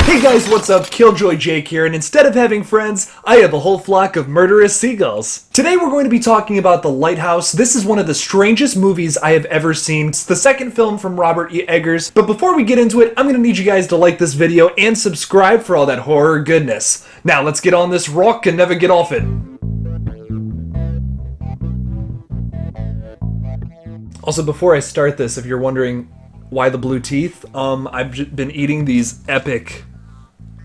Hey guys, what's up? Killjoy Jake here, and instead of having friends, I have a whole flock of murderous seagulls. Today we're going to be talking about The Lighthouse. This is one of the strangest movies I have ever seen. It's the second film from Robert E. Eggers, but before we get into it, I'm going to need you guys to like this video and subscribe for all that horror goodness. Now let's get on this rock and never get off it. Also, before I start this, if you're wondering why the blue teeth, I've been eating these epic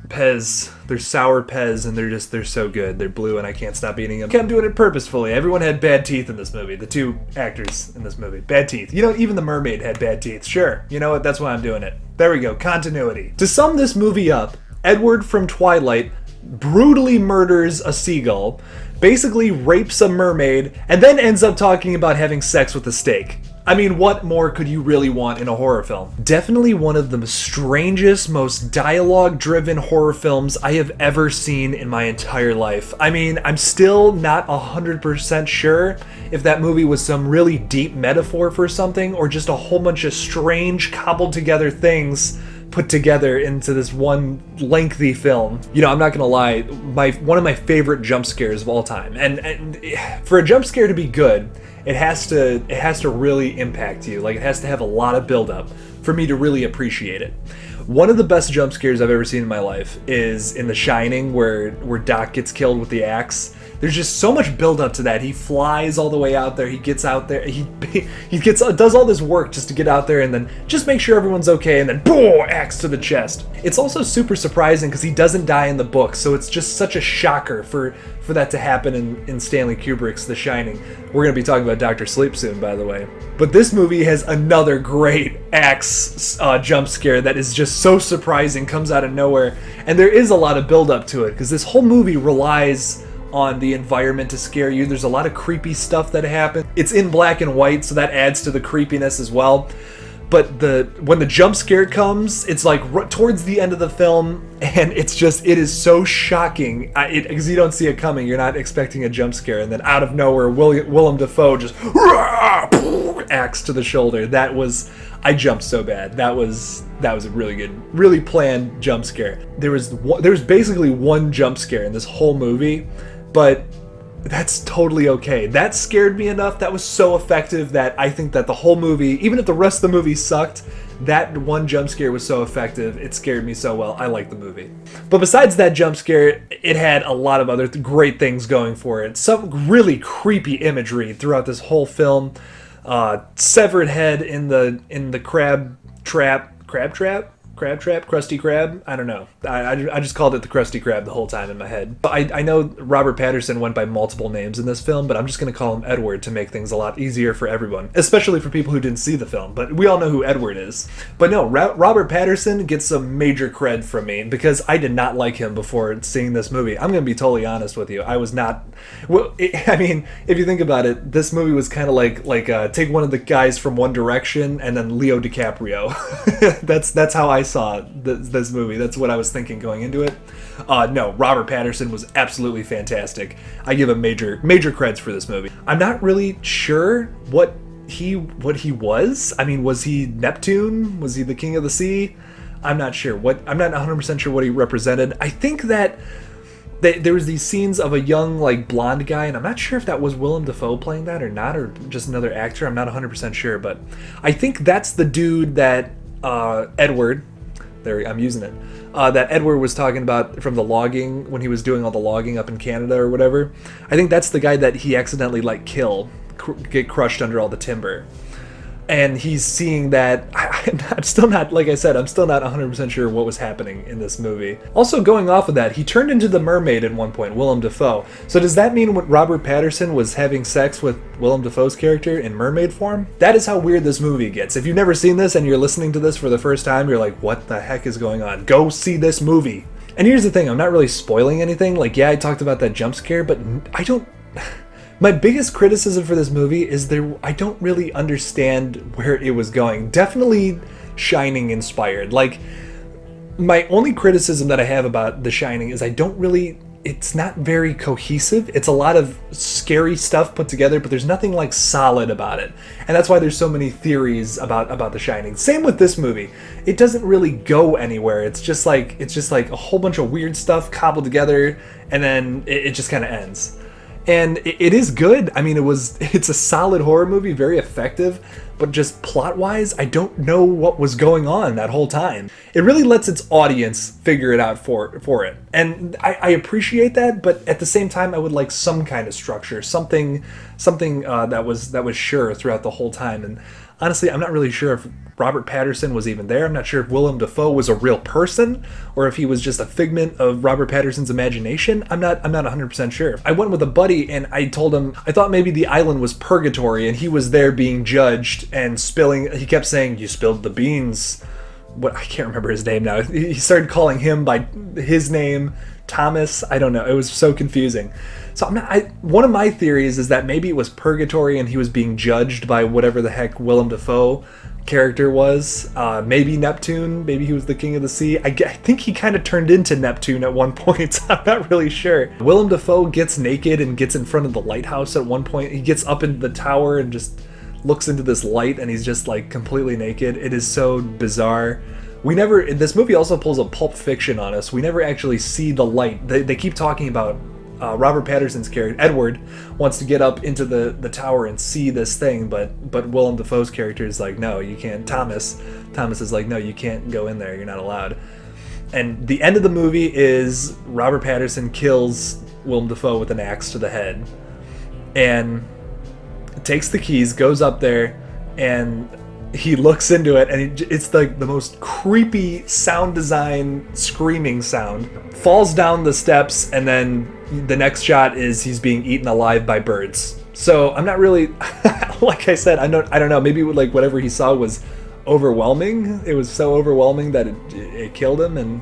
Pez. They're sour Pez, and they're so good. They're blue, and I can't stop eating them. I'm doing it purposefully. Everyone had bad teeth in this movie. The two actors in this movie. Bad teeth. You know, even the mermaid had bad teeth. Sure. You know what? That's why I'm doing it. There we go. Continuity. To sum this movie up, Edward from Twilight brutally murders a seagull, basically rapes a mermaid, and then ends up talking about having sex with a steak. I mean, what more could you really want in a horror film? Definitely one of the strangest, most dialogue-driven horror films I have ever seen in my entire life. I mean, I'm still not 100% sure if that movie was some really deep metaphor for something or just a whole bunch of strange, cobbled-together things put together into this one lengthy film. You know, I'm not gonna lie, one of my favorite jump scares of all time. And for a jump scare to be good, it has to really impact you. Like, it has to have a lot of build-up for me to really appreciate it. One of the best jump scares I've ever seen in my life is in The Shining, where Doc gets killed with the axe. There's just so much build-up to that. He flies all the way out there. He gets out there. He does all this work just to get out there and then just make sure everyone's okay, and then boom, axe to the chest. It's also super surprising because he doesn't die in the book, so it's just such a shocker for that to happen in Stanley Kubrick's The Shining. We're going to be talking about Dr. Sleep soon, by the way. But this movie has another great axe jump scare that is just so surprising, comes out of nowhere, and there is a lot of build-up to it because this whole movie relies on the environment to scare you. There's a lot of creepy stuff that happens. It's in black and white, so that adds to the creepiness as well. But when the jump scare comes, it's like towards the end of the film, and it is so shocking because you don't see it coming. You're not expecting a jump scare, and then out of nowhere, Willem Dafoe just axe to the shoulder. I jumped so bad. That was a really good, really planned jump scare. There was basically one jump scare in this whole movie, but that's totally okay. That scared me enough. That was so effective that I think that the whole movie, even if the rest of the movie sucked, that one jump scare was so effective. It scared me so well. I like the movie. But besides that jump scare, it had a lot of other great things going for it. Some really creepy imagery throughout this whole film. Severed head in the crab trap, Krusty Krab? I don't know. I just called it the Krusty Krab the whole time in my head. I know Robert Pattinson went by multiple names in this film, but I'm just going to call him Edward to make things a lot easier for everyone, especially for people who didn't see the film, but we all know who Edward is. But no, Robert Pattinson gets some major cred from me because I did not like him before seeing this movie. I'm going to be totally honest with you. I was not... Well, I mean, if you think about it, this movie was kind of like take one of the guys from One Direction and then Leo DiCaprio. That's how I saw this movie. That's what I was thinking going into it. No, Robert Pattinson was absolutely fantastic. I give him major creds for this movie. I'm not really sure what he was. I mean, was he Neptune? Was he the King of the Sea? I'm not sure. I'm not 100% sure what he represented. I think that there was these scenes of a young, like, blonde guy, and I'm not sure if that was Willem Dafoe playing that or not, or just another actor. I'm not 100% sure, but I think that's the dude that Edward... There, I'm using it. That Edward was talking about from the logging, when he was doing all the logging up in Canada or whatever. I think that's the guy that he accidentally get crushed under all the timber. And he's seeing that. I'm still not, like I said, I'm still not 100% sure what was happening in this movie. Also, going off of that, he turned into the mermaid at one point, Willem Dafoe. So does that mean Robert Pattinson was having sex with Willem Dafoe's character in mermaid form? That is how weird this movie gets. If you've never seen this and you're listening to this for the first time, you're like, what the heck is going on? Go see this movie. And here's the thing, I'm not really spoiling anything. Like, yeah, I talked about that jump scare, but I don't... My biggest criticism for this movie is I don't really understand where it was going. Definitely Shining inspired. Like, my only criticism that I have about The Shining is I don't really it's not very cohesive. It's a lot of scary stuff put together, but there's nothing like solid about it. And that's why there's so many theories about The Shining. Same with this movie. It doesn't really go anywhere. It's just like a whole bunch of weird stuff cobbled together, and then it just kind of ends. And it is good. I mean, it's a solid horror movie, very effective, but just plot-wise, I don't know what was going on that whole time. It really lets its audience figure it out for it. And I appreciate that, but at the same time, I would like some kind of structure, something that was sure throughout the whole time. And honestly, I'm not really sure if Robert Pattinson was even there. I'm not sure if Willem Dafoe was a real person or if he was just a figment of Robert Pattinson's imagination. I'm not 100% sure. I went with a buddy and I told him I thought maybe the island was purgatory and he was there being judged and spilling. He kept saying, "You spilled the beans." I can't remember his name now. He started calling him by his name, Thomas. I don't know. It was so confusing. So one of my theories is that maybe it was purgatory and he was being judged by whatever the heck Willem Dafoe character was. Maybe Neptune. Maybe he was the king of the sea. I think he kind of turned into Neptune at one point. I'm not really sure. Willem Dafoe gets naked and gets in front of the lighthouse at one point. He gets up into the tower and just looks into this light and he's just like completely naked. It is so bizarre. This movie also pulls a Pulp Fiction on us. We never actually see the light. They keep talking about Robert Pattinson's character, Edward, wants to get up into the tower and see this thing, but Willem Dafoe's character is like, no, you can't. Thomas is like, no, you can't go in there. You're not allowed. And the end of the movie is Robert Pattinson kills Willem Dafoe with an axe to the head. And takes the keys, goes up there, and he looks into it, and it's like the most creepy sound design screaming sound. Falls down the steps, and then the next shot is he's being eaten alive by birds. So I'm not really, like I said, I don't know. Maybe like whatever he saw was overwhelming. It was so overwhelming that it killed him, and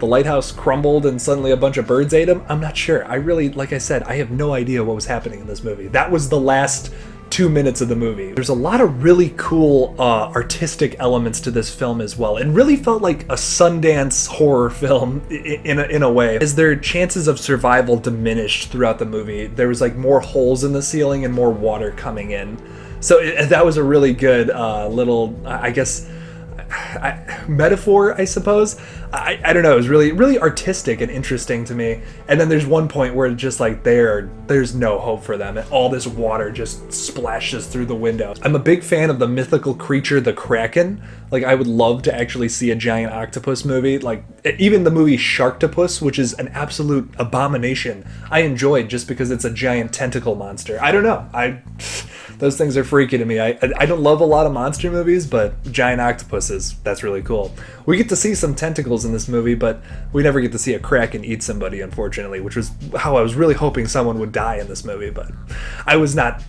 the lighthouse crumbled, and suddenly a bunch of birds ate him. I'm not sure. Like I said, I have no idea what was happening in this movie. That was the last 2 minutes of the movie. There's a lot of really cool artistic elements to this film as well. It really felt like a Sundance horror film in a way. As their chances of survival diminished throughout the movie, there was like more holes in the ceiling and more water coming in. So that was a really good little, I guess, metaphor, I suppose. I don't know. It was really, really artistic and interesting to me. And then there's one point where it's just like there's no hope for them, and all this water just splashes through the window. I'm a big fan of the mythical creature, the Kraken. Like, I would love to actually see a giant octopus movie. Like, even the movie Sharktopus, which is an absolute abomination, I enjoyed just because it's a giant tentacle monster. I don't know. Those things are freaky to me. I don't love a lot of monster movies, but giant octopuses, that's really cool. We get to see some tentacles in this movie, but we never get to see a Kraken eat somebody, unfortunately, which was how I was really hoping someone would die in this movie, but I was not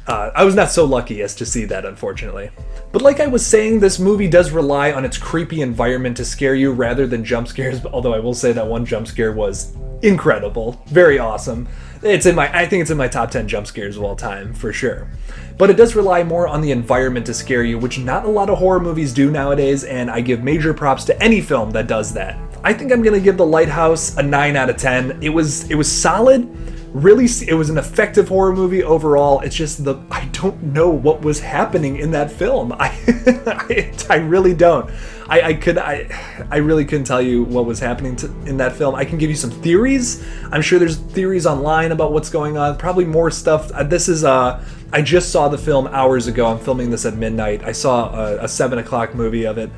so lucky as to see that, unfortunately. But like I was saying, this movie does rely on its creepy environment to scare you rather than jump scares, although I will say that one jump scare was incredible, very awesome. I think it's in my top 10 jump scares of all time, for sure. But it does rely more on the environment to scare you, which not a lot of horror movies do nowadays, and I give major props to any film that does that. I think I'm gonna give The Lighthouse a 9 out of 10. It was solid. Really, it was an effective horror movie overall. It's just I don't know what was happening in that film. I really don't. I really couldn't tell you what was happening in that film. I can give you some theories. I'm sure there's theories online about what's going on. Probably more stuff. I just saw the film hours ago. I'm filming this at midnight. I saw a 7 o'clock movie of it.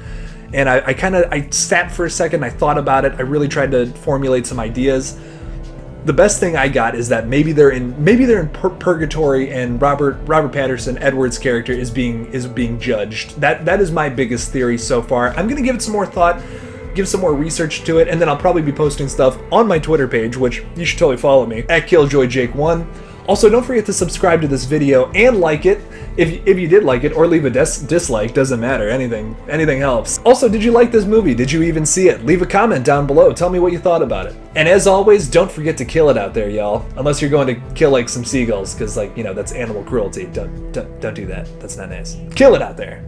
And I sat for a second. I thought about it. I really tried to formulate some ideas. The best thing I got is that maybe they're in purgatory, and Robert Pattinson, Edward's character, is being judged. That is my biggest theory so far. I'm gonna give it some more thought, give some more research to it, and then I'll probably be posting stuff on my Twitter page, which you should totally follow me at KilljoyJake1. Also, don't forget to subscribe to this video and like it if you did like it, or leave a dislike. Doesn't matter. Anything helps. Also, did you like this movie? Did you even see it? Leave a comment down below. Tell me what you thought about it. And as always, don't forget to kill it out there, y'all. Unless you're going to kill like some seagulls, because that's animal cruelty. Don't do that. That's not nice. Kill it out there.